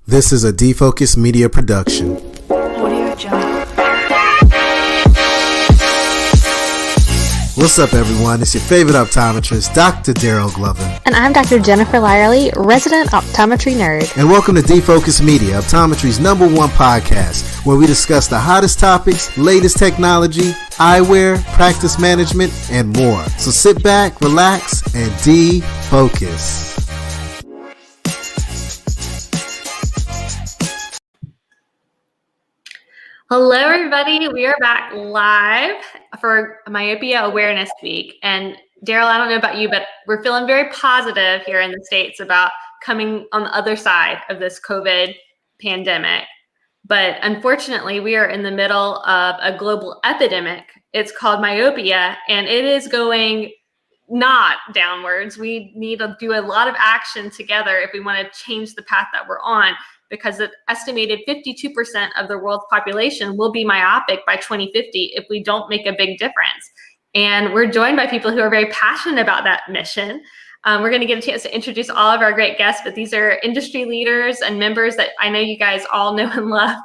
This is a Defocus Media production. Audio Jungle. What's up, everyone? It's your favorite optometrist, Dr. Daryl Glover. And I'm Dr. Jennifer Lyerly, resident optometry nerd. And welcome to Defocus Media, optometry's #1 podcast, where we discuss the hottest topics, latest technology, eyewear, practice management, and more. So sit back, relax, and defocus. Hello, everybody. We are back live for Myopia Awareness Week. And Daryl, I don't know about you, but we're feeling very positive here in the States about coming on the other side of this COVID pandemic. But unfortunately, we are in the middle of a global epidemic. It's called myopia, and it is going not downwards. We need to do a lot of action together if we want to change the path that we're on, because the estimated 52% of the world's population will be myopic by 2050 if we don't make a big difference. And we're joined by people who are very passionate about that mission. We're going to get a chance to introduce all of our great guests, but these are industry leaders and members that I know you guys all know and love.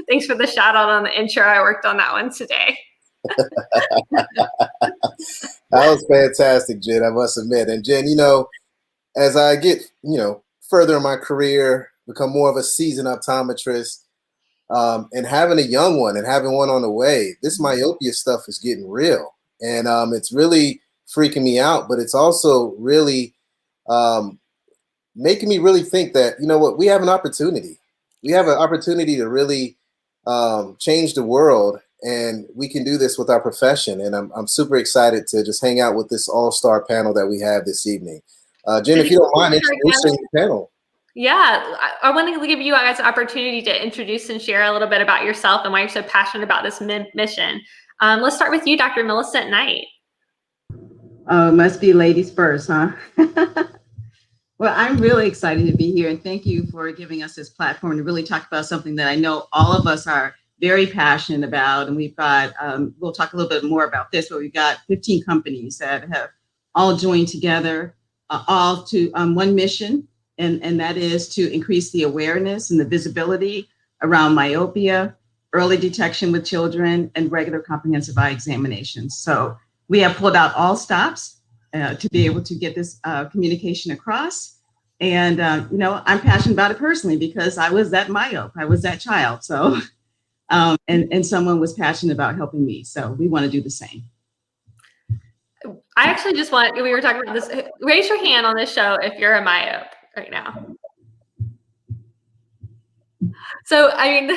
Thanks for the shout out on the intro. I worked on that one today. That was fantastic, Jen, I must admit. And Jen, as I get, further in my career, become more of a seasoned optometrist, and having a young one and having one on the way, this myopia stuff is getting real. And it's really freaking me out, but it's also really making me really think that, we have an opportunity. We have an opportunity to really change the world, and we can do this with our profession. And I'm super excited to just hang out with this all-star panel that we have this evening. Jen, if you don't mind introducing the panel. Yeah, I want to give you guys an opportunity to introduce and share a little bit about yourself and why you're so passionate about this mission. Let's start with you, Dr. Millicent Knight. Must be ladies first, huh? Well, I'm really excited to be here, and thank you for giving us this platform to really talk about something that I know all of us are very passionate about. And we've got, we'll talk a little bit more about this, but we've got 15 companies that have all joined together, all to one mission. And that is to increase the awareness and the visibility around myopia, early detection with children, and regular comprehensive eye examinations. So we have pulled out all stops to be able to get this communication across. And, I'm passionate about it personally because I was that myope. I was that child. So, and someone was passionate about helping me. So we want to do the same. I actually just we were talking about this, raise your hand on this show if you're a myope right now. So, I'm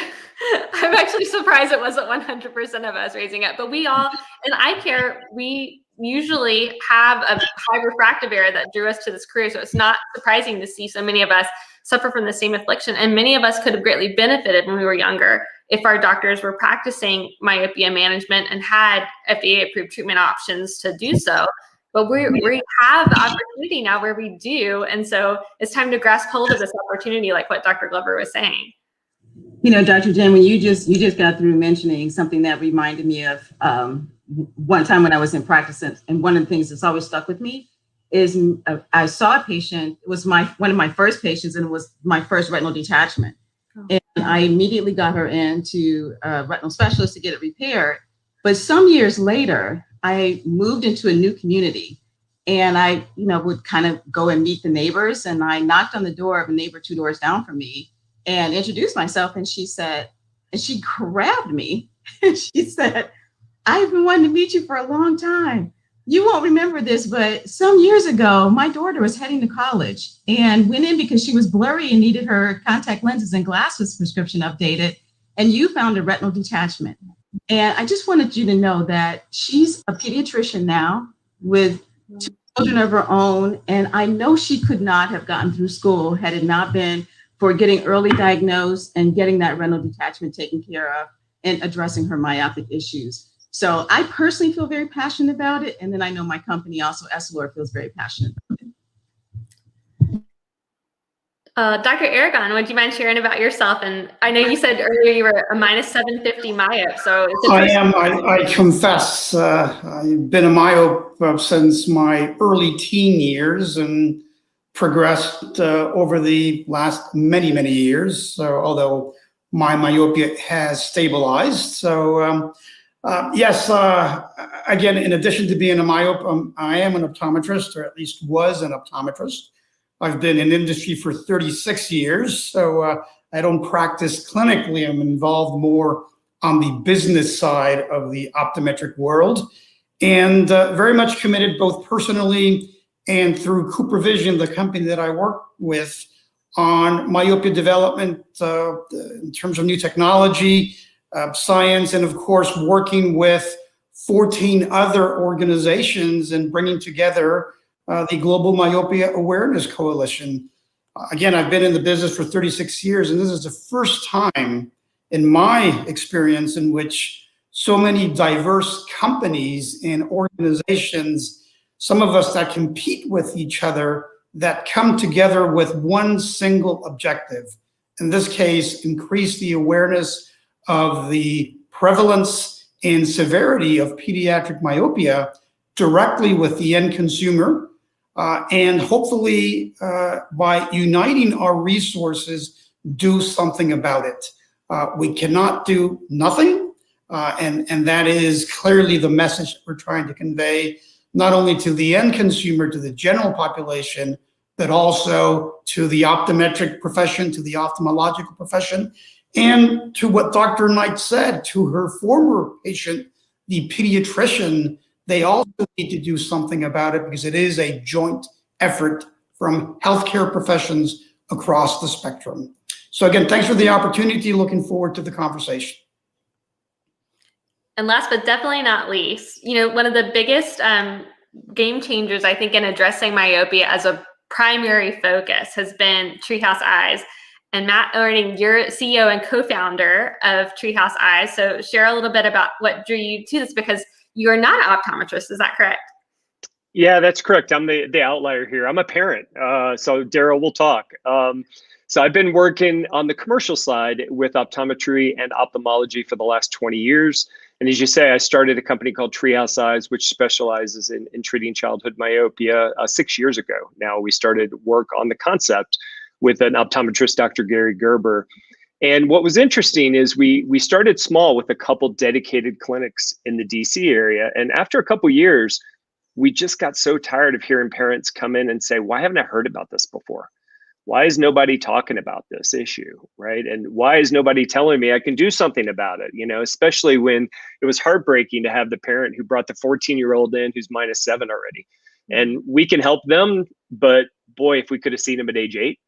actually surprised it wasn't 100% of us raising it, but we all, in eye care, we usually have a high refractive error that drew us to this career. So it's not surprising to see so many of us suffer from the same affliction. And many of us could have greatly benefited when we were younger if our doctors were practicing myopia management and had FDA-approved treatment options to do so. But we have the opportunity now where we do. And so it's time to grasp hold of this opportunity, like what Dr. Glover was saying. Dr. Jen, when you just got through mentioning something that reminded me of one time when I was in practice, and one of the things that's always stuck with me is I saw a patient. It was one of my first patients, and it was my first retinal detachment. And I immediately got her into a retinal specialist to get it repaired. But some years later, I moved into a new community, and I, would kind of go and meet the neighbors, and I knocked on the door of a neighbor 2 doors down from me and introduced myself. And she said, and she grabbed me and she said, "I've been wanting to meet you for a long time. You won't remember this, but some years ago, my daughter was heading to college and went in because she was blurry and needed her contact lenses and glasses prescription updated. And you found a retinal detachment. And I just wanted you to know that she's a pediatrician now with 2 children of her own. And I know she could not have gotten through school had it not been for getting early diagnosed and getting that retinal detachment taken care of and addressing her myopic issues." So I personally feel very passionate about it. And then I know my company also, Essilor, feels very passionate about it. Dr. Aragon, would you mind sharing about yourself? And I know you said earlier you were a -750 myope. So I am. I confess. I've been a myope since my early teen years, and progressed over the last many, many years. So although my myopia has stabilized. So yes, again, in addition to being a myope, I am an optometrist, or at least was an optometrist. I've been in industry for 36 years, so I don't practice clinically. I'm involved more on the business side of the optometric world, and very much committed both personally and through CooperVision, the company that I work with, on myopia development in terms of new technology, science, and of course, working with 14 other organizations and bringing together the Global Myopia Awareness Coalition. Again, I've been in the business for 36 years, and this is the first time in my experience in which so many diverse companies and organizations, some of us that compete with each other, that come together with one single objective. In this case, increase the awareness of the prevalence and severity of pediatric myopia directly with the end consumer, and hopefully by uniting our resources, do something about it. We cannot do nothing, and that is clearly the message we're trying to convey, not only to the end consumer, to the general population, but also to the optometric profession, to the ophthalmological profession, and to what Dr. Knight said to her former patient, the pediatrician. They also need to do something about it because it is a joint effort from healthcare professions across the spectrum. So again, thanks for the opportunity. Looking forward to the conversation. And last but definitely not least, one of the biggest game changers, I think, in addressing myopia as a primary focus has been Treehouse Eyes. And Matt Oerding, you're CEO and co-founder of Treehouse Eyes. So share a little bit about what drew you to this, because you're not an optometrist, is that correct? Yeah, that's correct. I'm the outlier here. I'm a parent. So Daryl, we'll talk. So I've been working on the commercial side with optometry and ophthalmology for the last 20 years. And as you say, I started a company called Treehouse Eyes, which specializes in treating childhood myopia 6 years ago. Now we started work on the concept with an optometrist, Dr. Gary Gerber. And what was interesting is we started small with a couple dedicated clinics in the DC area. And after a couple years, we just got so tired of hearing parents come in and say, why haven't I heard about this before? Why is nobody talking about this issue, right? And why is nobody telling me I can do something about it? Especially when it was heartbreaking to have the parent who brought the 14-year-old in who's -7 already. And we can help them, but boy, if we could have seen them at age 8,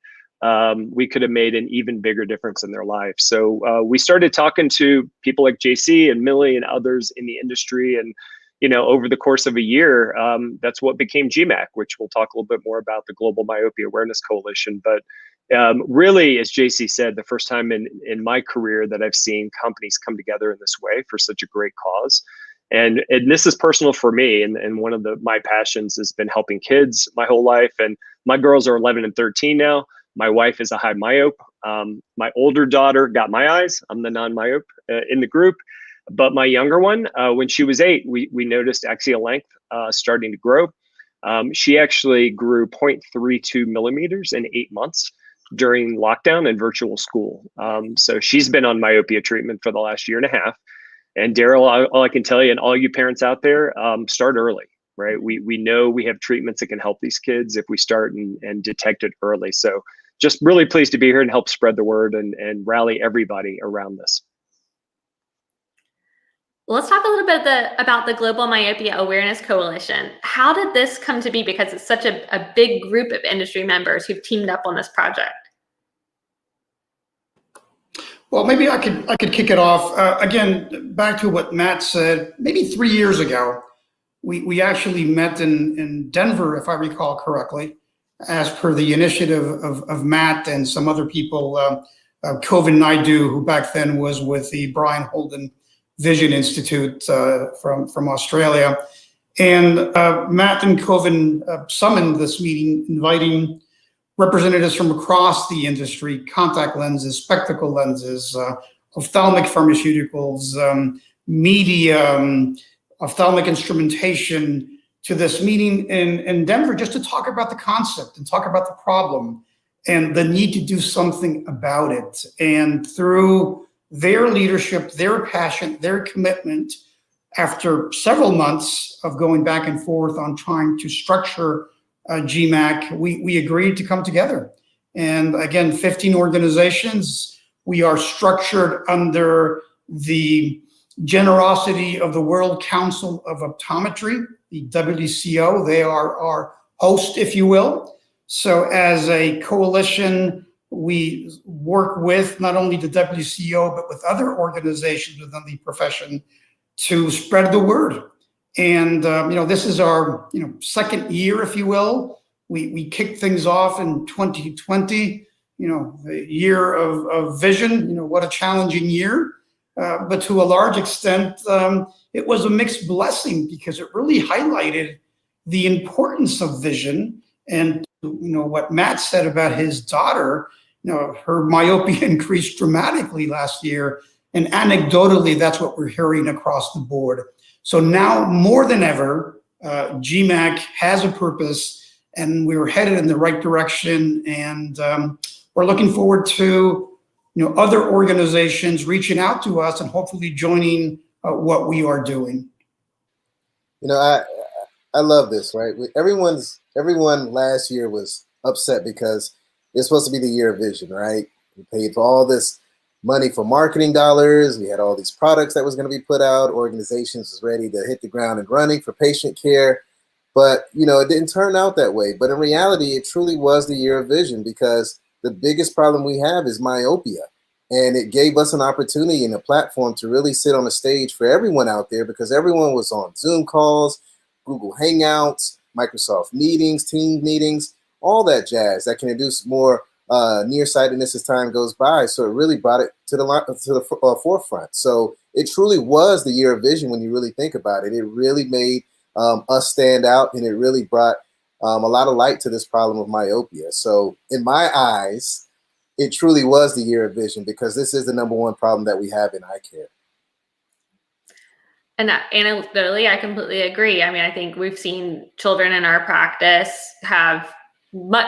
we could have made an even bigger difference in their life. So we started talking to people like JC and Millie and others in the industry. And, over the course of a year, that's what became GMAC, which we'll talk a little bit more about, the Global Myopia Awareness Coalition. But really, as JC said, the first time in my career that I've seen companies come together in this way for such a great cause. And this is personal for me. And one of my passions has been helping kids my whole life. And my girls are 11 and 13 now. My wife is a high myope. My older daughter got my eyes. I'm the non-myope in the group. But my younger one, when she was 8, we noticed axial length starting to grow. She actually grew 0.32 millimeters in 8 months during lockdown and virtual school. So she's been on myopia treatment for the last year and a half. And Daryl, all I can tell you, and all you parents out there, start early, right? We know we have treatments that can help these kids if we start and detect it early. So just really pleased to be here and help spread the word and rally everybody around this. Well, let's talk a little bit about the Global Myopia Awareness Coalition. How did this come to be? Because it's such a big group of industry members who've teamed up on this project. Well, maybe I could kick it off. Again, back to what Matt said, maybe 3 years ago, we actually met in Denver, if I recall correctly, as per the initiative of Matt and some other people, Coven Naidu, who back then was with the Brian Holden Vision Institute from Australia. And Matt and Coven summoned this meeting, inviting representatives from across the industry, contact lenses, spectacle lenses, ophthalmic pharmaceuticals, media, ophthalmic instrumentation, to this meeting in Denver just to talk about the concept and talk about the problem and the need to do something about it. And through their leadership, their passion, their commitment, after several months of going back and forth on trying to structure GMAC, we agreed to come together. And again, 15 organizations. We are structured under the generosity of the World Council of Optometry, the WCO. They are our host, if you will. So as a coalition, we work with not only the WCO, but with other organizations within the profession to spread the word. And this is our second year, if you will. We kicked things off in 2020, the year of vision. What a challenging year. But to a large extent, it was a mixed blessing because it really highlighted the importance of vision. And what Matt said about his daughter, her myopia increased dramatically last year. And anecdotally, that's what we're hearing across the board. So now more than ever, GMAC has a purpose, and we're headed in the right direction. And we're looking forward to other organizations reaching out to us and hopefully joining what we are doing. I love this, right? Everyone last year was upset because it's supposed to be the year of vision, right? We paid for all this money for marketing dollars. We had all these products that was going to be put out. Organizations was ready to hit the ground and running for patient care. But, it didn't turn out that way. But in reality, it truly was the year of vision because the biggest problem we have is myopia. And it gave us an opportunity and a platform to really sit on a stage for everyone out there because everyone was on Zoom calls, Google Hangouts, Microsoft meetings, Teams meetings, all that jazz that can induce more nearsightedness as time goes by. So it really brought it to the forefront. So it truly was the year of vision when you really think about it. It really made us stand out, and it really brought a lot of light to this problem of myopia. So in my eyes, it truly was the year of vision because this is the number one problem that we have in eye care. And anecdotally, I completely agree. I mean, I think we've seen children in our practice have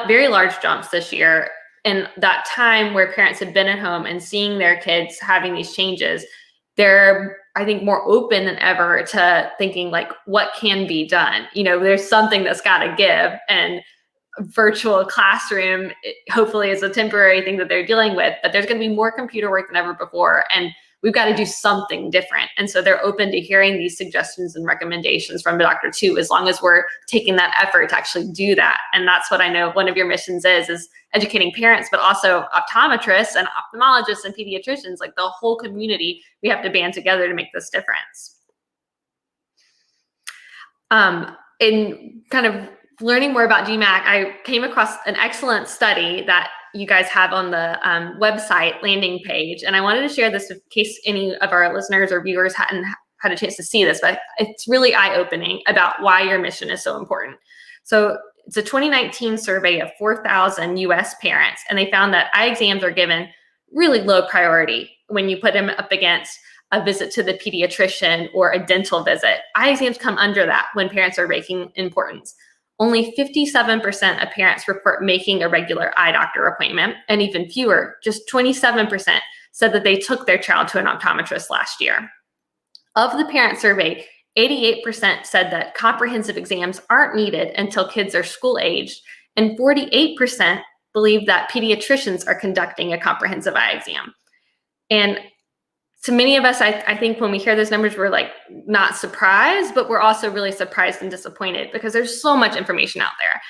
very large jumps this year. And that time where parents have been at home and seeing their kids having these changes, they're, I think, more open than ever to thinking like, what can be done? There's something that's got to give. And virtual classroom hopefully is a temporary thing that they're dealing with, but there's going to be more computer work than ever before. And we've got to do something different. And so they're open to hearing these suggestions and recommendations from Dr. Tu, as long as we're taking that effort to actually do that. And that's what I know one of your missions is educating parents, but also optometrists and ophthalmologists and pediatricians, like the whole community. We have to band together to make this difference. In kind of learning more about GMAC, I came across an excellent study that you guys have on the website landing page. And I wanted to share this in case any of our listeners or viewers hadn't had a chance to see this, but it's really eye-opening about why your mission is so important. So it's a 2019 survey of 4,000 US parents, and they found that eye exams are given really low priority when you put them up against a visit to the pediatrician or a dental visit. Eye exams come under that when parents are ranking importance. Only 57% of parents report making a regular eye doctor appointment, and even fewer, just 27%, said that they took their child to an optometrist last year. Of the parent survey, 88% said that comprehensive exams aren't needed until kids are school-aged, and 48% believe that pediatricians are conducting a comprehensive eye exam. And to many of us, I think when we hear those numbers, we're like not surprised, but we're also really surprised and disappointed because there's so much information out there.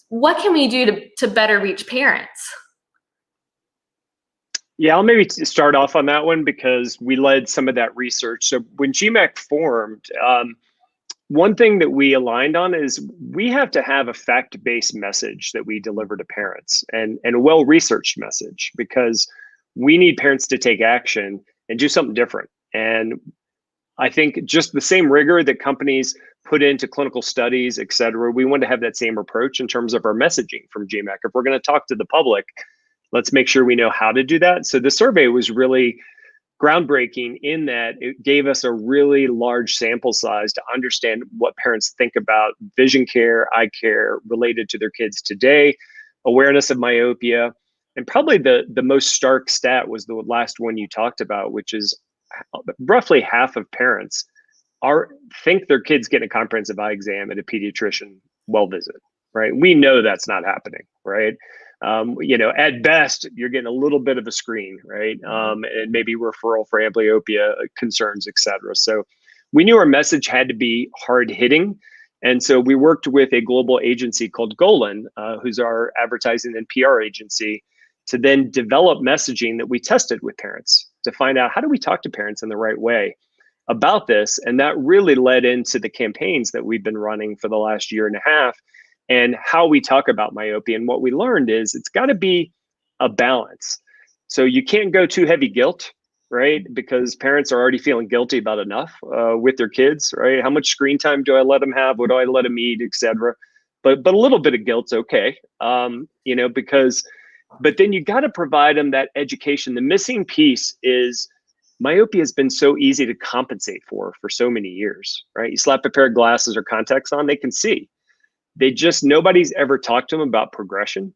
What can we do to better reach parents? Yeah, I'll maybe start off on that one because we led some of that research. So when GMAC formed, one thing that we aligned on is we have to have a fact-based message that we deliver to parents and a well-researched message because we need parents to take action and do something different. And I think just the same rigor that companies put into clinical studies, et cetera, we want to have that same approach in terms of our messaging from GMAC. If we're going to talk to the public, let's make sure we know how to do that. So the survey was really groundbreaking in that it gave us a really large sample size to understand what parents think about vision care, eye care related to their kids today, awareness of myopia. And probably the most stark stat was the last one you talked about, which is roughly half of parents think their kids getting a comprehensive eye exam at a pediatrician well visit, right? We know that's not happening, right? At best, you're getting a little bit of a screen, right? And maybe referral for amblyopia concerns, et cetera. So we knew our message had to be hard hitting. And so we worked with a global agency called Golan, who's our advertising and PR agency, to then develop messaging that we tested with parents to find out how do we talk to parents in the right way about this. And that really led into the campaigns that we've been running for the last year and a half and how we talk about myopia. And what we learned is it's got to be a balance. So you can't go too heavy guilt, right? Because parents are already feeling guilty about enough with their kids, right? How much screen time do I let them have? What do I let them eat, et cetera? But a little bit of guilt's okay, but then you got to provide them that education. The missing piece is myopia has been so easy to compensate for so many years, right? You slap a pair of glasses or contacts on, they can see. Nobody's ever talked to them about progression.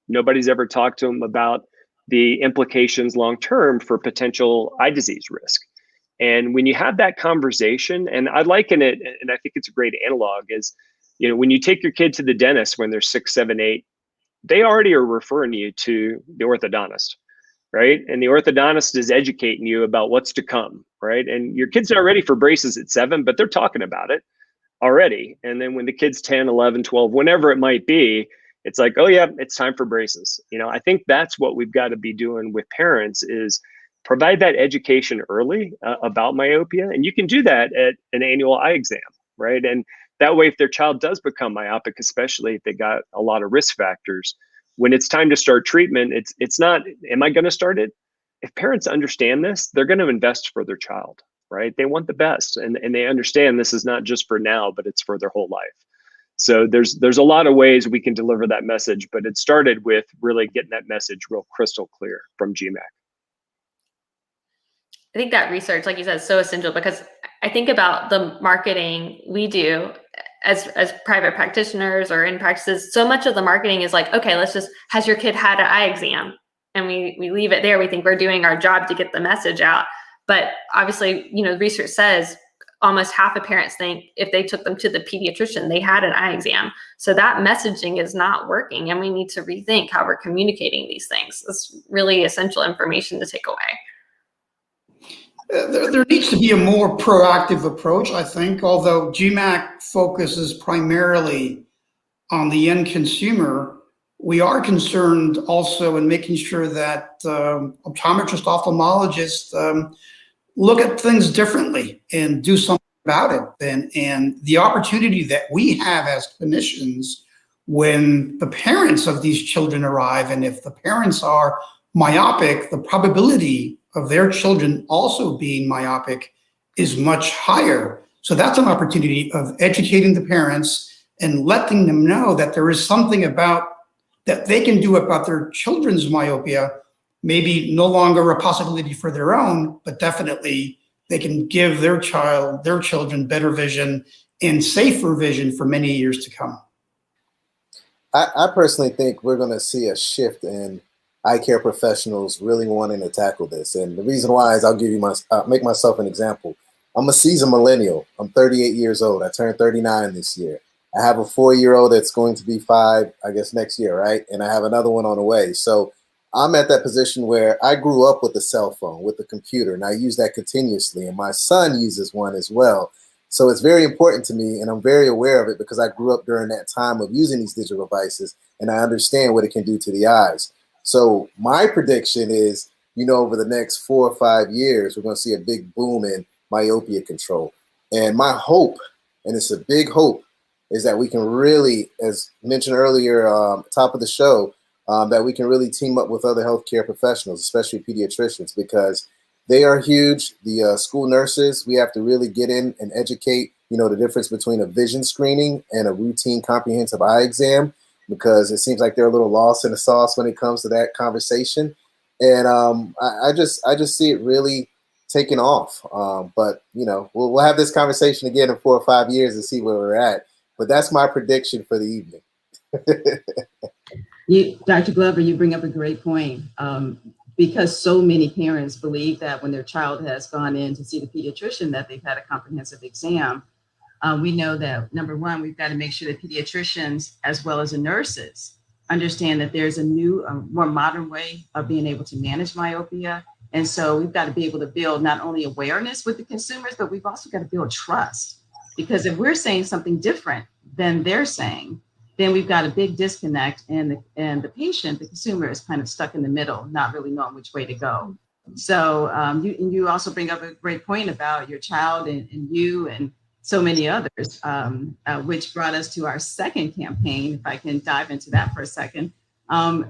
Nobody's ever talked to them about the implications long-term for potential eye disease risk. And when you have that conversation, and I liken it, and I think it's a great analog, is, when you take your kid to the dentist when they're 6, 7, 8, they already are referring you to the orthodontist, right? And the orthodontist is educating you about what's to come, right? And your kid's not ready for braces at 7, but they're talking about it already. And then when the kid's 10, 11, 12, whenever it might be, it's like, oh yeah, it's time for braces. I think that's what we've got to be doing with parents is provide that education early about myopia. And you can do that at an annual eye exam, right? And that way, if their child does become myopic, especially if they got a lot of risk factors, when it's time to start treatment, it's not, am I going to start it? If parents understand this, they're going to invest for their child, right? They want the best, and they understand this is not just for now, but it's for their whole life. So there's a lot of ways we can deliver that message, but it started with really getting that message real crystal clear from GMAC. I think that research, like you said, is so essential because I think about the marketing we do as private practitioners or in practices. So much of the marketing is like, okay, has your kid had an eye exam? And we leave it there. We think we're doing our job to get the message out. But obviously, research says almost half of parents think if they took them to the pediatrician, they had an eye exam. So that messaging is not working. And we need to rethink how we're communicating these things. It's really essential information to take away. There needs to be a more proactive approach, I think, although GMAC focuses primarily on the end consumer. We are concerned also in making sure that optometrists, ophthalmologists look at things differently and do something about it. And the opportunity that we have as clinicians when the parents of these children arrive, and if the parents are myopic, the probability of their children also being myopic is much higher. So that's an opportunity of educating the parents and letting them know that there is something that they can do about their children's myopia, maybe no longer a possibility for their own, but definitely they can give their children better vision and safer vision for many years to come. I personally think we're going to see a shift in eye care professionals really wanting to tackle this. And the reason why is I'll make myself an example. I'm a seasoned millennial. I'm 38 years old. I turned 39 this year. I have a 4-year-old that's going to be 5, I guess, next year, right? And I have another one on the way. So I'm at that position where I grew up with a cell phone, with a computer, and I use that continuously. And my son uses one as well. So it's very important to me, and I'm very aware of it because I grew up during that time of using these digital devices, and I understand what it can do to the eyes. So my prediction is, over the next 4 or 5 years, we're going to see a big boom in myopia control. And my hope, and it's a big hope, is that we can really, as mentioned earlier, top of the show, that we can really team up with other healthcare professionals, especially pediatricians, because they are huge. The school nurses, we have to really get in and educate, the difference between a vision screening and a routine comprehensive eye exam, because it seems like they're a little lost in the sauce when it comes to that conversation. And I just see it really taken off. But you know, we'll have this conversation again in 4 or 5 years and see where we're at. But that's my prediction for the evening. Dr. Glover, you bring up a great point. Because so many parents believe that when their child has gone in to see the pediatrician that they've had a comprehensive exam. We know that, number one, we've got to make sure that pediatricians, as well as the nurses, understand that there's a new, more modern way of being able to manage myopia. And so we've got to be able to build not only awareness with the consumers, but we've also got to build trust. Because if we're saying something different than they're saying, then we've got a big disconnect, and the patient, the consumer, is kind of stuck in the middle, not really knowing which way to go. So you also bring up a great point about your child and you and so many others, which brought us to our second campaign, if I can dive into that for a second,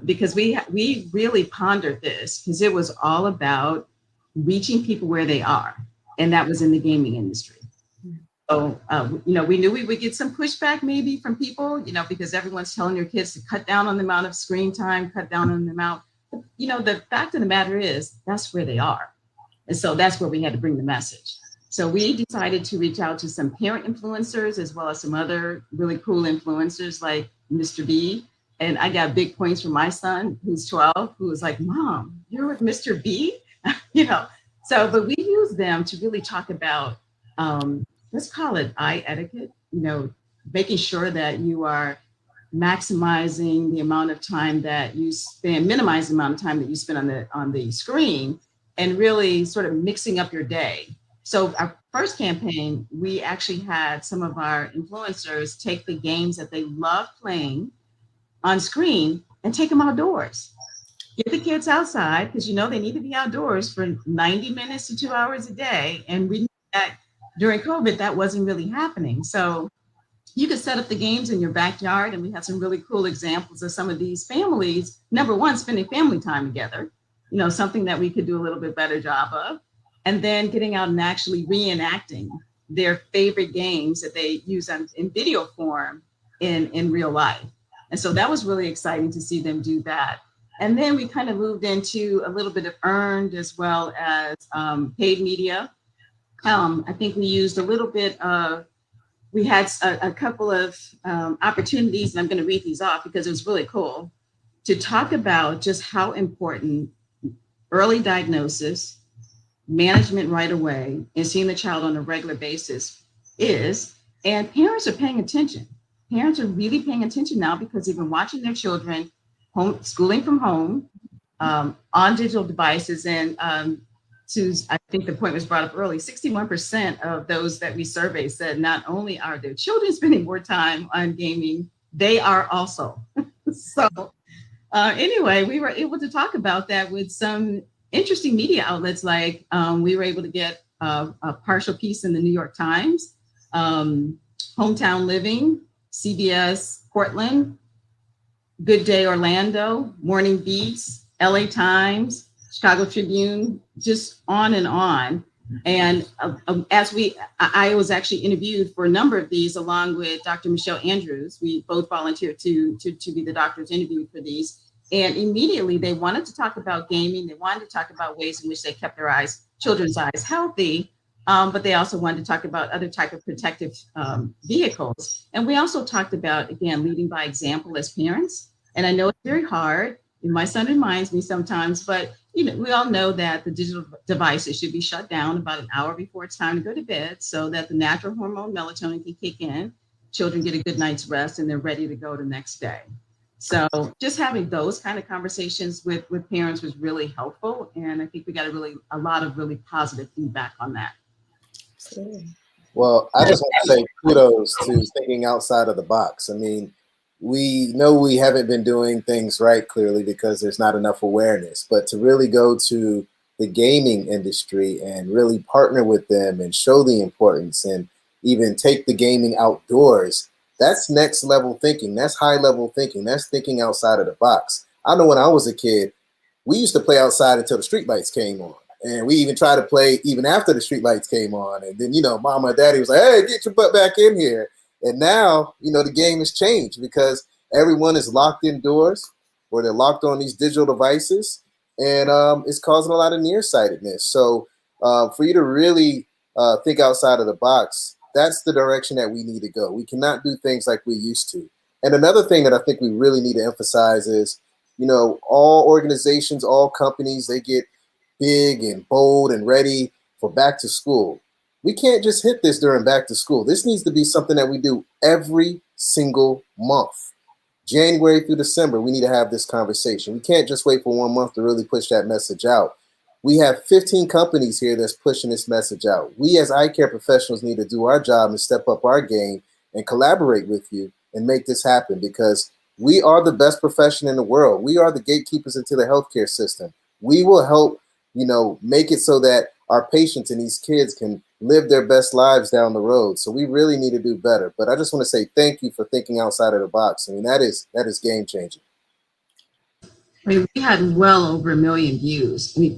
because we really pondered this, because it was all about reaching people where they are, and that was in the gaming industry. So, we knew we would get some pushback maybe from people, because everyone's telling their kids to cut down on the amount of screen time, cut down on the amount. The fact of the matter is that's where they are. And so that's where we had to bring the message. So we decided to reach out to some parent influencers, as well as some other really cool influencers like Mr. B. And I got big points from my son, who's 12, who was like, "Mom, you're with Mr. B?" So, but we used them to really talk about, let's call it eye etiquette, making sure that you are maximizing the amount of time that you spend, minimize the amount of time that you spend on the screen, and really sort of mixing up your day. So our first campaign, we actually had some of our influencers take the games that they love playing on screen and take them outdoors. Get the kids outside, because they need to be outdoors for 90 minutes to 2 hours a day. And we knew that during COVID, that wasn't really happening. So you could set up the games in your backyard, and we have some really cool examples of some of these families, number one, spending family time together, something that we could do a little bit better job of, and then getting out and actually reenacting their favorite games that they use in video form in real life. And so that was really exciting to see them do that. And then we kind of moved into a little bit of earned as well as paid media. I think we used a little bit of, we had a couple of opportunities, and I'm going to read these off because it was really cool, to talk about just how important early diagnosis, management right away, and seeing the child on a regular basis is. And parents are paying attention. Parents are really paying attention now, because they've been watching their children schooling from home on digital devices. And I think the point was brought up early, 61% of those that we surveyed said not only are their children spending more time on gaming, they are also. So anyway, we were able to talk about that with some interesting media outlets. Like we were able to get a partial piece in the New York Times, Hometown Living, CBS Portland, Good Day Orlando, Morning Beats, LA Times, Chicago Tribune, just on and on. And I was actually interviewed for a number of these along with Dr. Michelle Andrews. We both volunteered to be the doctors interviewed for these. And immediately they wanted to talk about gaming. They wanted to talk about ways in which they kept their children's eyes healthy. But they also wanted to talk about other type of protective vehicles. And we also talked about, again, leading by example as parents. And I know it's very hard. And my son reminds me sometimes, but we all know that the digital devices should be shut down about an hour before it's time to go to bed, so that the natural hormone melatonin can kick in. Children get a good night's rest, and they're ready to go the next day. So just having those kind of conversations with parents was really helpful. And I think we got a lot of really positive feedback on that. Well, I just want to say kudos to thinking outside of the box. I mean, we know we haven't been doing things right, clearly, because there's not enough awareness, but to really go to the gaming industry and really partner with them and show the importance and even take the gaming outdoors, that's next level thinking. That's high level thinking. That's thinking outside of the box. I know when I was a kid, we used to play outside until the streetlights came on. And we even tried to play even after the streetlights came on. And then, mama and daddy was like, "Hey, get your butt back in here." And now, the game has changed because everyone is locked indoors, or they're locked on these digital devices, and it's causing a lot of nearsightedness. So for you to really think outside of the box. That's the direction that we need to go. We cannot do things like we used to. And another thing that I think we really need to emphasize is, all organizations, all companies, they get big and bold and ready for back to school. We can't just hit this during back to school. This needs to be something that we do every single month. January through December, we need to have this conversation. We can't just wait for 1 month to really push that message out. We have 15 companies here that's pushing this message out. We as eye care professionals need to do our job and step up our game and collaborate with you and make this happen, because we are the best profession in the world. We are the gatekeepers into the healthcare system. We will help, make it so that our patients and these kids can live their best lives down the road. So we really need to do better. But I just want to say thank you for thinking outside of the box. I mean, that is game changing. I mean, we had well over 1 million views. I mean,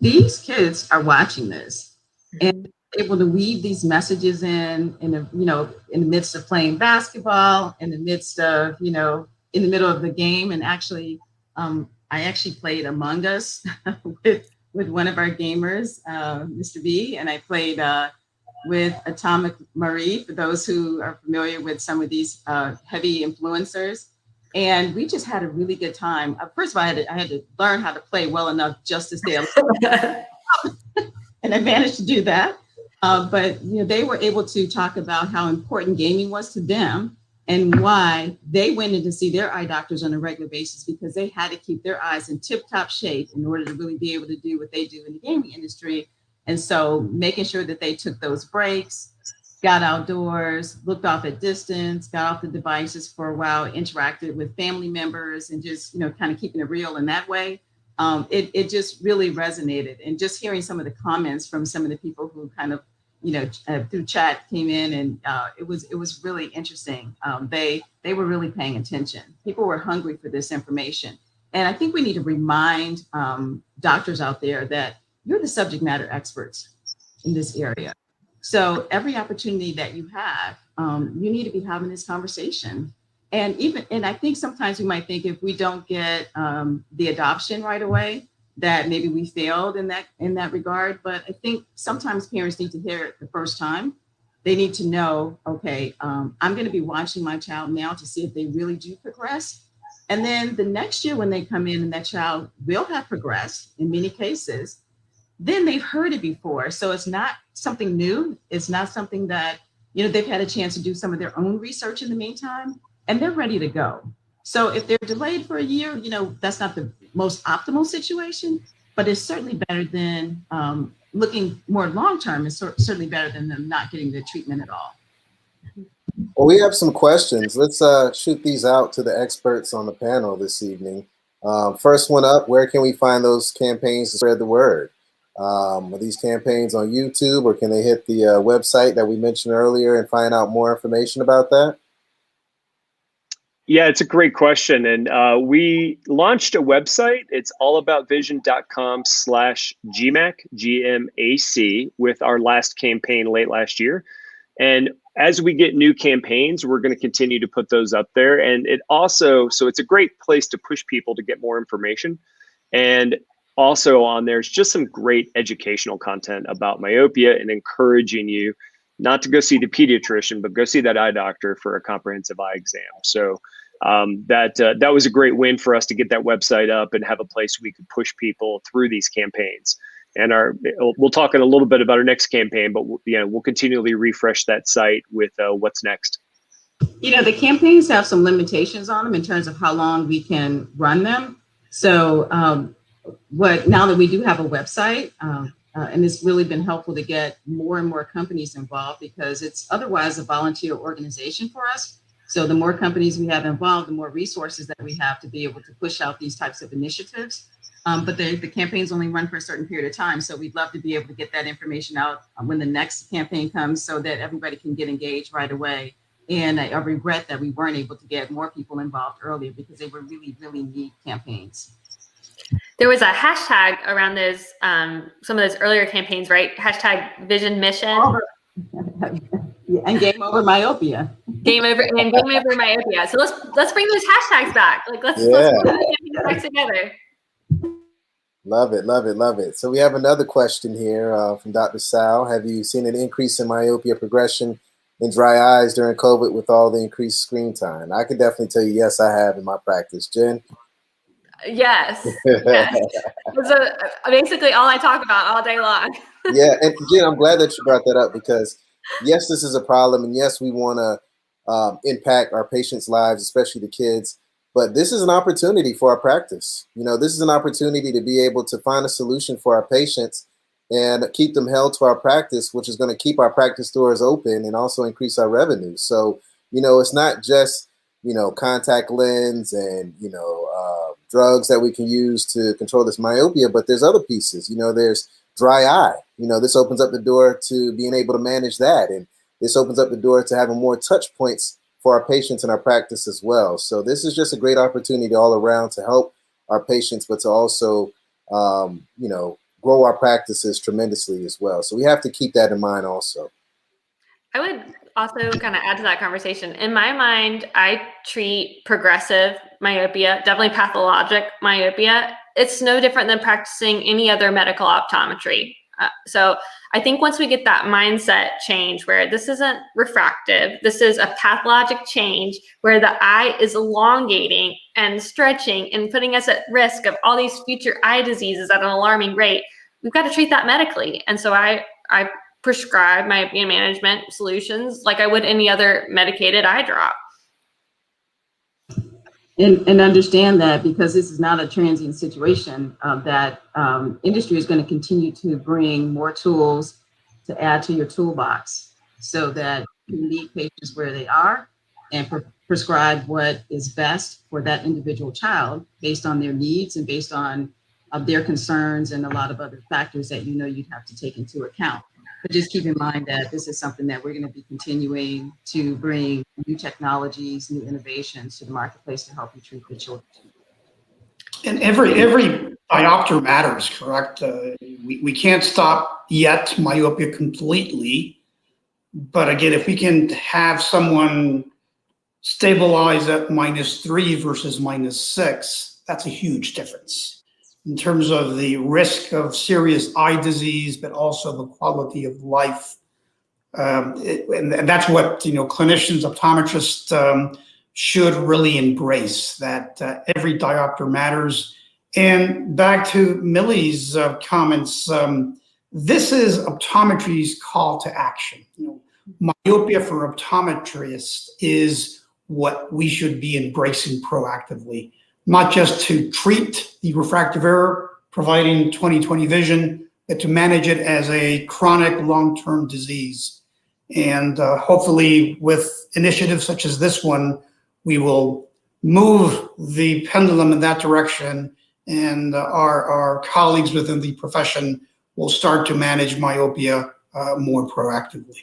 these kids are watching this and able to weave these messages in the midst of playing basketball, in the midst of, in the middle of the game. And actually, I actually played Among Us with one of our gamers, Mr. B, and I played with Atomic Marie, for those who are familiar with some of these heavy influencers. And we just had a really good time. First of all, I had to learn how to play well enough just to stay alive. And I managed to do that. But they were able to talk about how important gaming was to them and why they went in to see their eye doctors on a regular basis, because they had to keep their eyes in tip-top shape in order to really be able to do what they do in the gaming industry. And so making sure that they took those breaks, got outdoors, looked off at distance, got off the devices for a while, interacted with family members, and just, kind of keeping it real in that way. It just really resonated. And just hearing some of the comments from some of the people who kind of, through chat came in, and it was really interesting. They were really paying attention. People were hungry for this information. And I think we need to remind doctors out there that you're the subject matter experts in this area. So every opportunity that you have, you need to be having this conversation. And I think sometimes we might think if we don't get the adoption right away, that maybe we failed in that regard. But I think sometimes parents need to hear it the first time. They need to know, okay, I'm going to be watching my child now to see if they really do progress. And then the next year when they come in and that child will have progressed in many cases, then they've heard it before. So it's not something new. It's not something that, they've had a chance to do some of their own research in the meantime, and they're ready to go. So if they're delayed for a year, that's not the most optimal situation, but it's certainly better than looking more long-term. It's certainly better than them not getting the treatment at all. Well, we have some questions. Let's shoot these out to the experts on the panel this evening. First one up, where can we find those campaigns to spread the word? Are these campaigns on YouTube, or can they hit the website that we mentioned earlier and find out more information about that? Yeah, it's a great question. And we launched a website. It's allaboutvision.com/GMAC, GMAC, with our last campaign late last year. And as we get new campaigns, we're going to continue to put those up there. And so it's a great place to push people to get more information. And also on there's just some great educational content about myopia and encouraging you not to go see the pediatrician, but go see that eye doctor for a comprehensive eye exam. So that was a great win for us to get that website up and have a place we could push people through these campaigns. And we'll talk in a little bit about our next campaign, but we'll continually refresh that site with what's next. The campaigns have some limitations on them in terms of how long we can run them. So now that we do have a website, and it's really been helpful to get more and more companies involved, because it's otherwise a volunteer organization for us. So the more companies we have involved, the more resources that we have to be able to push out these types of initiatives. But the campaigns only run for a certain period of time. So we'd love to be able to get that information out when the next campaign comes, so that everybody can get engaged right away. And I regret that we weren't able to get more people involved earlier, because they were really, really neat campaigns. There was a hashtag around those, some of those earlier campaigns, right? Hashtag Vision Mission. And Game Over Myopia. Game Over Myopia. So let's bring those hashtags back. Let's put the campaigns back together. Love it, love it, love it. So we have another question here from Dr. Sal. Have you seen an increase in myopia progression in dry eyes during COVID with all the increased screen time? I can definitely tell you, yes, I have in my practice. Jen? Yes, yes. It's basically all I talk about all day long. Yeah, and Jen, I'm glad that you brought that up because, yes, this is a problem, and yes, we want to impact our patients' lives, especially the kids. But this is an opportunity for our practice. You know, this is an opportunity to be able to find a solution for our patients and keep them held to our practice, which is going to keep our practice doors open and also increase our revenue. So, you know, it's not just, you know, contact lens and, you know, drugs that we can use to control this myopia, but there's other pieces. You know, there's dry eye. You know, this opens up the door to being able to manage that. And this opens up the door to having more touch points for our patients in our practice as well. So this is just a great opportunity all around to help our patients, but to also, you know, grow our practices tremendously as well. So we have to keep that in mind also. I would also kind of add to that conversation. In my mind, I treat progressive myopia, definitely pathologic myopia. It's no different than practicing any other medical optometry. So I think once we get that mindset change where this isn't refractive, this is a pathologic change where the eye is elongating and stretching and putting us at risk of all these future eye diseases at an alarming rate, we've got to treat that medically. And so I prescribe myopia management solutions like I would any other medicated eye drop. And understand that because this is not a transient situation, that industry is going to continue to bring more tools to add to your toolbox so that you can meet patients where they are and prescribe what is best for that individual child based on their needs and based on their concerns and a lot of other factors that you know you'd have to take into account. But just keep in mind that this is something that we're going to be continuing to bring new technologies, new innovations to the marketplace to help you treat the children. And every diopter matters, correct? We can't stop yet myopia completely. But again, if we can have someone stabilize at -3 versus -6, that's a huge difference in terms of the risk of serious eye disease, but also the quality of life. And that's what, you know, clinicians, optometrists should really embrace, that every diopter matters. And back to Millie's comments, this is optometry's call to action. You know, myopia for optometrists is what we should be embracing proactively. Not just to treat the refractive error, providing 20/20 vision, but to manage it as a chronic long-term disease. And hopefully with initiatives such as this one, we will move the pendulum in that direction, and our colleagues within the profession will start to manage myopia more proactively.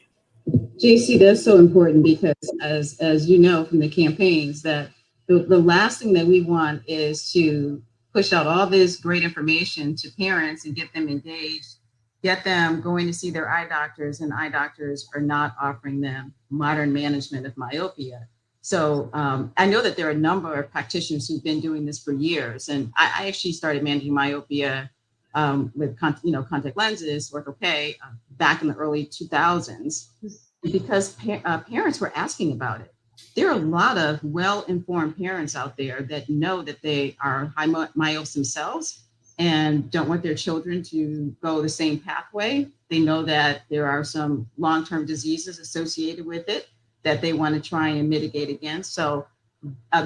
JC, that's so important because as you know from the campaigns, that the last thing that we want is to push out all this great information to parents and get them engaged, get them going to see their eye doctors, and eye doctors are not offering them modern management of myopia. So I know that there are a number of practitioners who've been doing this for years, and I actually started managing myopia with contact lenses, ortho-K, back in the early 2000s, because parents were asking about it. There are a lot of well-informed parents out there that know that they are high myopes themselves and don't want their children to go the same pathway. They know that there are some long-term diseases associated with it that they want to try and mitigate against. So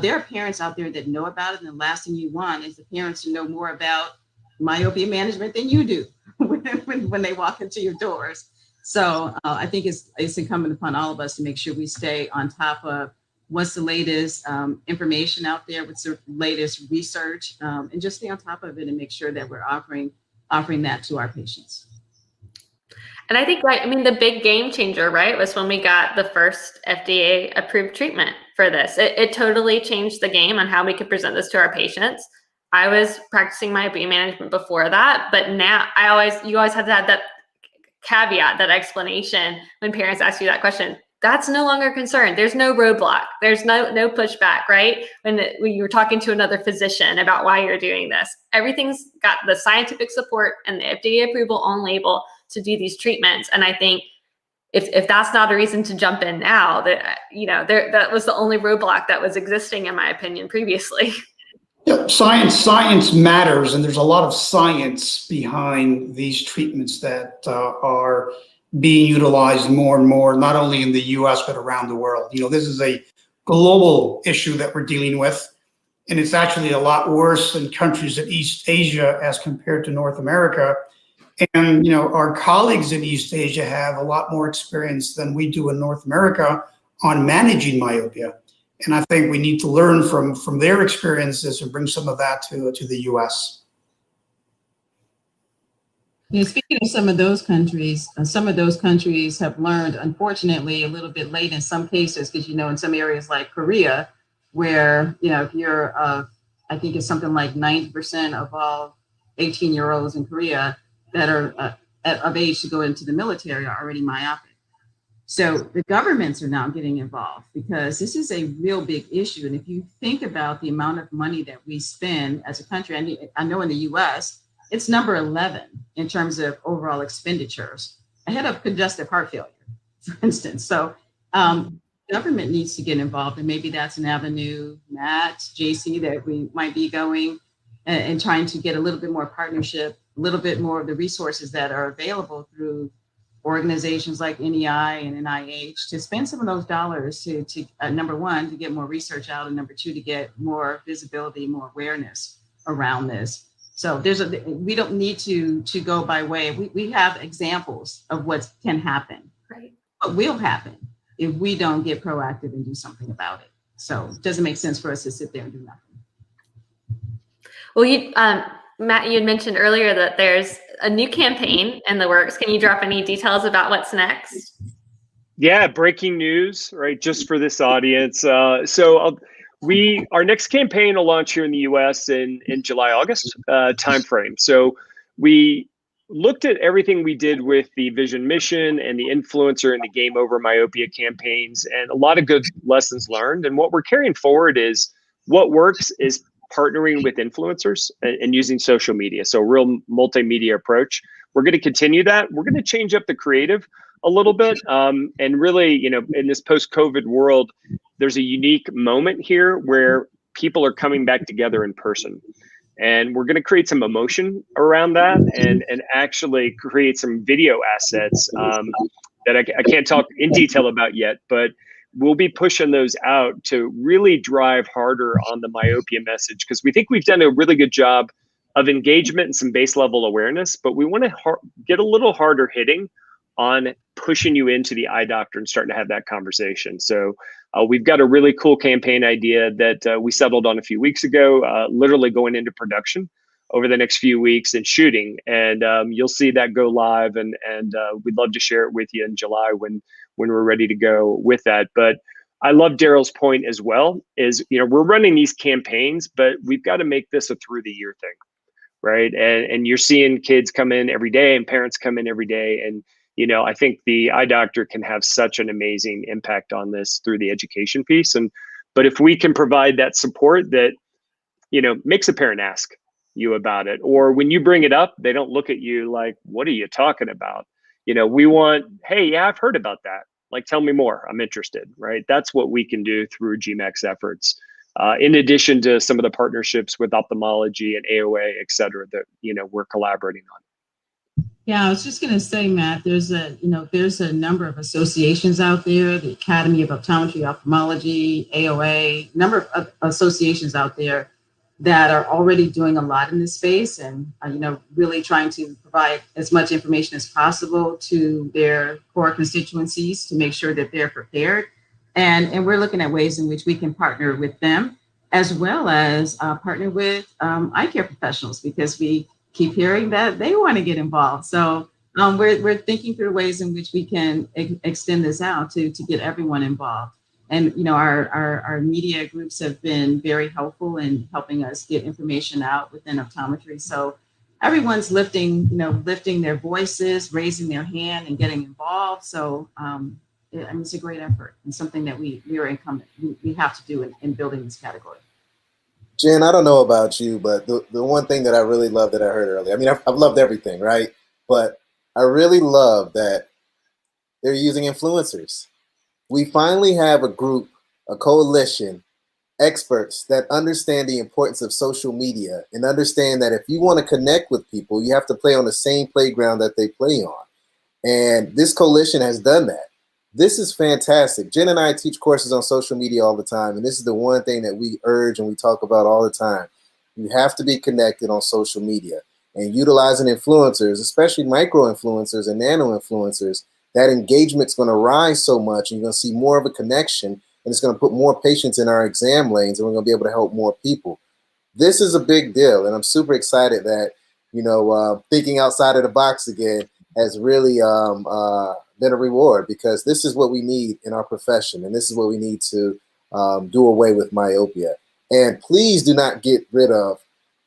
there are parents out there that know about it, and the last thing you want is the parents to know more about myopia management than you do when they walk into your doors. So I think it's incumbent upon all of us to make sure we stay on top of what's the latest information out there, what's the latest research, and just stay on top of it and make sure that we're offering that to our patients. And I think, right, I mean, the big game changer, right, was when we got the first FDA approved treatment for this. It totally changed the game on how we could present this to our patients. I was practicing myopia management before that, but now you always had to have that caveat, that explanation when parents ask you that question. that's no longer a concern. There's no roadblock. There's no pushback, right? When you were talking to another physician about why you're doing this, everything's got the scientific support and the FDA approval on label to do these treatments. And I think if that's not a reason to jump in now, that was the only roadblock that was existing, in my opinion, previously. Yeah, science matters, and there's a lot of science behind these treatments that are being utilized more and more, not only in the US, but around the world. This is a global issue that we're dealing with, and it's actually a lot worse in countries in East Asia as compared to North America. And, our colleagues in East Asia have a lot more experience than we do in North America on managing myopia. And I think we need to learn from their experiences and bring some of that to the US. Speaking of some of those countries have learned, unfortunately, a little bit late in some cases, because, in some areas like Korea, where, if you're, I think it's something like 90% of all 18-year-olds in Korea that are of age to go into the military are already myopic. So the governments are now getting involved because this is a real big issue. And if you think about the amount of money that we spend as a country, I know in the US, it's number 11 in terms of overall expenditures, ahead of congestive heart failure, for instance. So government needs to get involved, and maybe that's an avenue, Matt, JC, that we might be going and trying to get a little bit more partnership, a little bit more of the resources that are available through organizations like NEI and NIH to spend some of those dollars to number one, to get more research out, and number two, to get more visibility, more awareness around this. So we don't need to go by way. We have examples of what can happen, right? What will happen if we don't get proactive and do something about it. So it doesn't make sense for us to sit there and do nothing. Well, Matt, you had mentioned earlier that there's a new campaign in the works. Can you drop any details about what's next? Yeah, breaking news, right? Just for this audience. Our next campaign will launch here in the US in July, August timeframe. So we looked at everything we did with the Vision Mission and the influencer and the Game Over Myopia campaigns, and a lot of good lessons learned. And what we're carrying forward is what works is partnering with influencers and using social media. So a real multimedia approach. We're going to continue that. We're going to change up the creative a little bit. And really, in this post-COVID world, there's a unique moment here where people are coming back together in person. And we're going to create some emotion around that and actually create some video assets that I can't talk in detail about yet, but we'll be pushing those out to really drive harder on the myopia message, because we think we've done a really good job of engagement and some base level awareness, but we want to get a little harder hitting on pushing you into the eye doctor and starting to have that conversation. So we've got a really cool campaign idea that we settled on a few weeks ago, literally going into production over the next few weeks and shooting. And you'll see that go live, and we'd love to share it with you in July when we're ready to go with that. But I love Daryl's point as well, is, we're running these campaigns, but we've got to make this a through the year thing, right? And you're seeing kids come in every day and parents come in every day. And, I think the eye doctor can have such an amazing impact on this through the education piece. But if we can provide that support that, makes a parent ask you about it, or when you bring it up, they don't look at you like, what are you talking about? We want, hey, yeah, I've heard about that. Like, tell me more. I'm interested, right? That's what we can do through GMAC's efforts. In addition to some of the partnerships with ophthalmology and AOA, et cetera, that, we're collaborating on. Yeah, I was just going to say, Matt, there's a number of associations out there, the Academy of Optometry, Ophthalmology, AOA, number of associations out there that are already doing a lot in this space, and really trying to provide as much information as possible to their core constituencies to make sure that they're prepared. And we're looking at ways in which we can partner with them, as well as partner with eye care professionals, because we keep hearing that they want to get involved. So we're thinking through ways in which we can extend this out to get everyone involved. And our media groups have been very helpful in helping us get information out within optometry. So everyone's lifting their voices, raising their hand, and getting involved. So it's a great effort and something that we are incumbent. We have to do in building this category. Jen, I don't know about you, but the one thing that I really love that I heard earlier, I mean, I've loved everything, right? But I really love that they're using influencers. We finally have a group, a coalition, experts that understand the importance of social media and understand that if you want to connect with people, you have to play on the same playground that they play on. And this coalition has done that. This is fantastic. Jen and I teach courses on social media all the time, and this is the one thing that we urge and we talk about all the time. You have to be connected on social media, and utilizing influencers, especially micro influencers and nano influencers. That engagement's going to rise so much, and you're going to see more of a connection, and it's going to put more patients in our exam lanes, and we're going to be able to help more people. This is a big deal, and I'm super excited that, thinking outside of the box again has really been a reward, because this is what we need in our profession, and this is what we need to do away with myopia. And please do not get rid of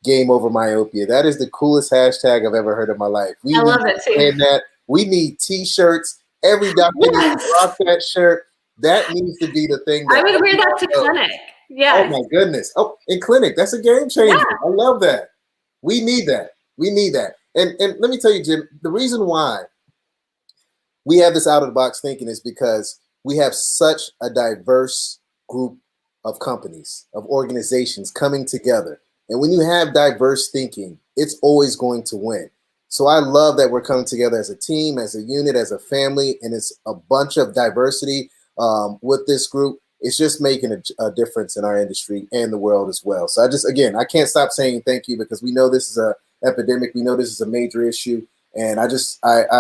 Game Over Myopia. That is the coolest hashtag I've ever heard in my life. I love it too. We need T-shirts. Every doctor needs to rock that shirt. That needs to be the thing. I would wear that to clinic. Yeah. Oh my goodness. Oh, in clinic, that's a game changer. Yeah. I love that. We need that. We need that. And let me tell you, Jim, the reason why we have this out of the box thinking is because we have such a diverse group of companies, of organizations coming together. And when you have diverse thinking, it's always going to win. So I love that we're coming together as a team, as a unit, as a family, and it's a bunch of diversity with this group. It's just making a difference in our industry and the world as well. So I can't stop saying thank you, because we know this is an epidemic. We know this is a major issue. And I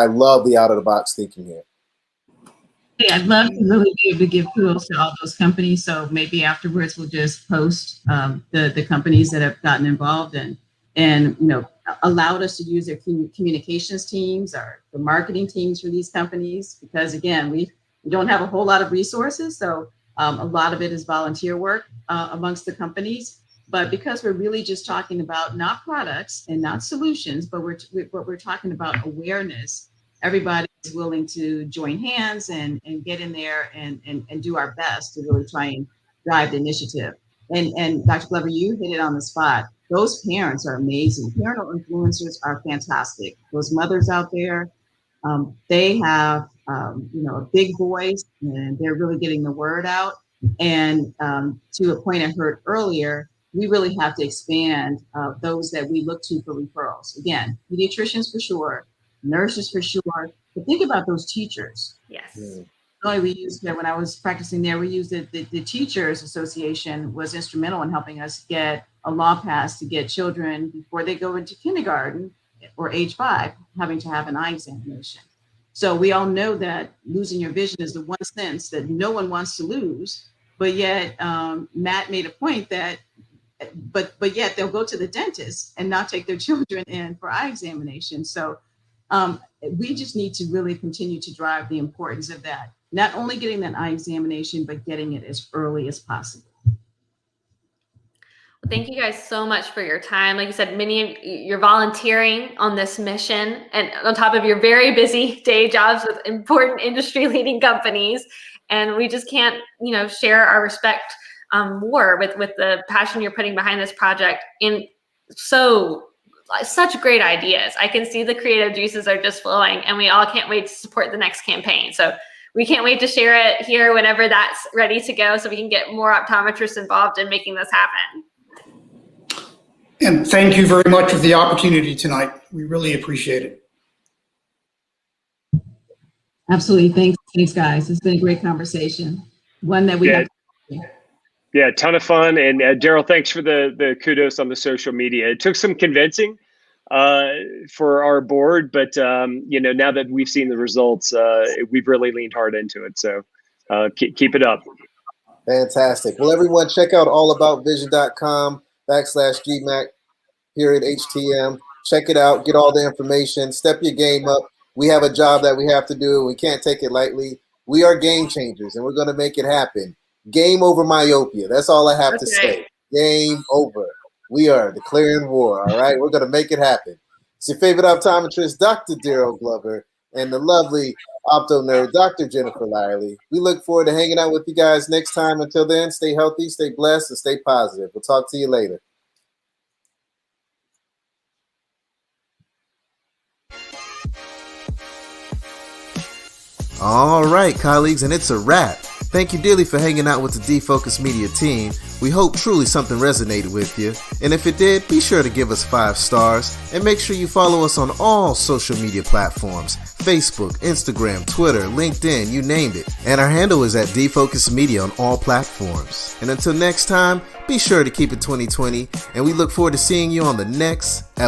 love the out of the box thinking here. Yeah, I'd love to really be able to give kudos to all those companies. So maybe afterwards we'll just post the companies that have gotten involved and allowed us to use their communications teams or the marketing teams for these companies, because again, we don't have a whole lot of resources. So a lot of it is volunteer work amongst the companies. But because we're really just talking about not products and not solutions, but we're talking about awareness, everybody is willing to join hands and get in there and do our best to really try and drive the initiative. And Dr. Glover, you hit it on the spot. Those parents are amazing. Parental influencers are fantastic. Those mothers out there, they have a big voice, and they're really getting the word out. And to a point I heard earlier, we really have to expand those that we look to for referrals. Again, pediatricians for sure, nurses for sure, but think about those teachers. Yes. We used that when I was practicing there. We used the Teachers Association was instrumental in helping us get a law passed to get children before they go into kindergarten or age 5 having to have an eye examination. So we all know that losing your vision is the one sense that no one wants to lose, but yet Matt made a point that but yet they'll go to the dentist and not take their children in for eye examination. So we just need to really continue to drive the importance of that. Not only getting that eye examination, but getting it as early as possible. Well, thank you guys so much for your time. Like you said, many of you're volunteering on this mission, and on top of your very busy day jobs with important industry leading companies. And we just can't, share our respect more with the passion you're putting behind this project in such great ideas. I can see the creative juices are just flowing, and we all can't wait to support the next campaign. So we can't wait to share it here whenever that's ready to go, so we can get more optometrists involved in making this happen. And thank you very much for the opportunity tonight. We really appreciate it. Absolutely. Thanks, guys. It's been a great conversation. One that we have. Yeah, ton of fun. And Daryl, thanks for the kudos on the social media. It took some convincing for our board, but now that we've seen the results, we've really leaned hard into it. So keep it up. Fantastic. Well, everyone, check out allaboutvision.com/GMAC /HTM. Check it out. Get all the information. Step your game up. We have a job that we have to do. We can't take it lightly. We are game changers, and we're going to make it happen. Game over myopia. That's all I have to say. Game over. We are declaring war, all right? We're going to make it happen. It's your favorite optometrist, Dr. Daryl Glover, and the lovely Opto Nerd, Dr. Jennifer Lyerly. We look forward to hanging out with you guys next time. Until then, stay healthy, stay blessed, and stay positive. We'll talk to you later. All right, colleagues, and it's a wrap. Thank you dearly for hanging out with the Defocus Media team. We hope truly something resonated with you. And if it did, be sure to give us 5 stars and make sure you follow us on all social media platforms: Facebook, Instagram, Twitter, LinkedIn, you named it. And our handle is at Defocus Media on all platforms. And until next time, be sure to keep it 2020, and we look forward to seeing you on the next episode.